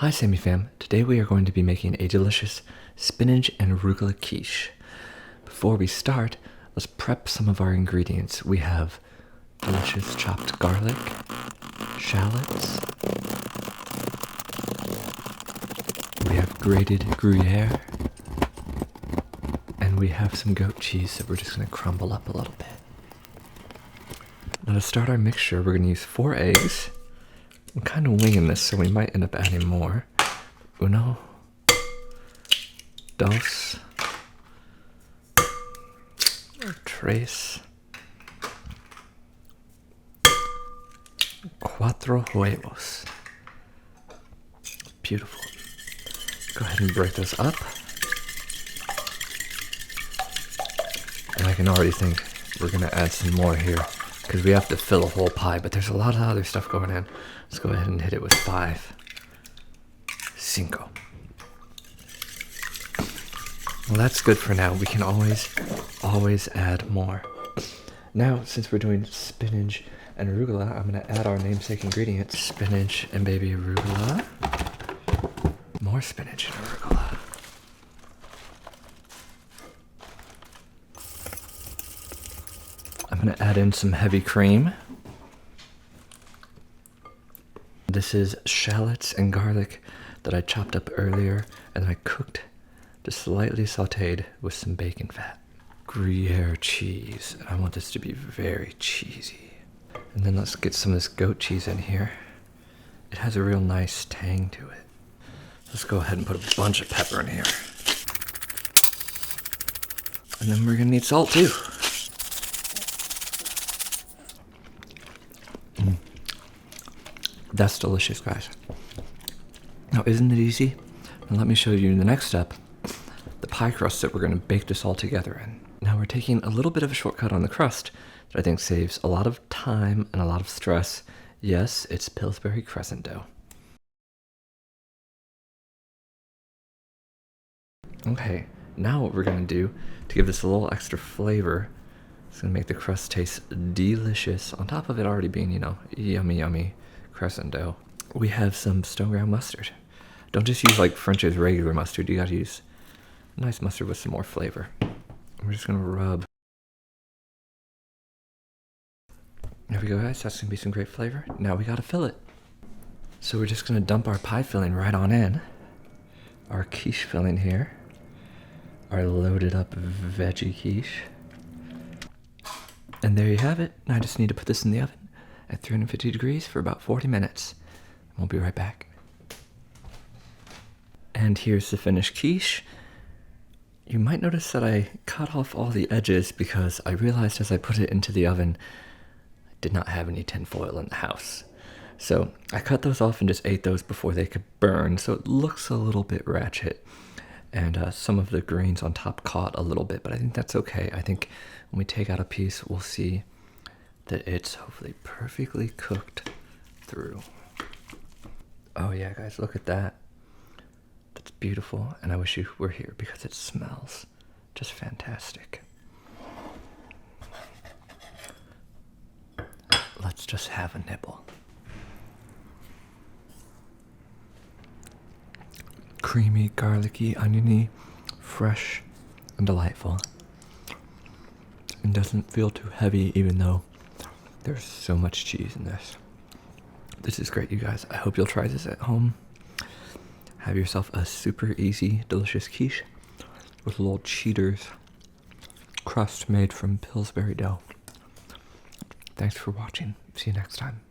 Hi Sammy fam, today we are going to be making a delicious spinach and arugula quiche. Before we start, let's prep some of our ingredients. We have delicious chopped garlic, shallots, we have grated Gruyere, and we have some goat cheese that we're just going to crumble up a little bit. Now to start our mixture, we're going to use 4 eggs. I'm kind of winging this, so we might end up adding more. 1, 2, 3, 4 huevos. Beautiful. Go ahead and break this up. And I can already think we're going to add some more here, because we have to fill a whole pie, but there's a lot of other stuff going in. Let's go ahead and hit it with 5. 5. Well, that's good for now. We can always add more. Now, since we're doing spinach and arugula, I'm going to add our namesake ingredients, spinach and baby arugula. More spinach and arugula. I'm going to add in some heavy cream. This is shallots and garlic that I chopped up earlier and I cooked, just slightly sauteed with some bacon fat. Gruyere cheese. I want this to be very cheesy. And then let's get some of this goat cheese in here. It has a real nice tang to it. Let's go ahead and put a bunch of pepper in here. And then we're gonna need salt too. That's delicious, guys. Now, isn't it easy? Now let me show you the next step, the pie crust that we're going to bake this all together in. Now we're taking a little bit of a shortcut on the crust that I think saves a lot of time and a lot of stress. Yes, it's Pillsbury crescent dough. Okay, now what we're going to do to give this a little extra flavor, it's going to make the crust taste delicious, on top of it already being, yummy, yummy crescent dough. We have some stone ground mustard. Don't just use like French's regular mustard, you gotta use nice mustard with some more flavor. We're just gonna rub. There we go, guys, that's gonna be some great flavor. Now we gotta fill it. So we're just gonna dump our pie filling right on in. Our quiche filling here. Our loaded up veggie quiche. And there you have it. I just need to put this in the oven at 350 degrees for about 40 minutes. We'll be right back. And here's the finished quiche. You might notice that I cut off all the edges because I realized as I put it into the oven, I did not have any tin foil in the house. So I cut those off and just ate those before they could burn, so it looks a little bit ratchet. And some of the grains on top caught a little bit, but I think that's okay. I think when we take out a piece, we'll see that it's hopefully perfectly cooked through. Oh yeah, guys, look at that. That's beautiful, and I wish you were here because it smells just fantastic. Let's just have a nibble. Creamy, garlicky, oniony, fresh, and delightful. It doesn't feel too heavy, even though there's so much cheese in this. This is great, you guys. I hope you'll try this at home. Have yourself a super easy, delicious quiche with little cheaters crust made from Pillsbury dough. Thanks for watching. See you next time.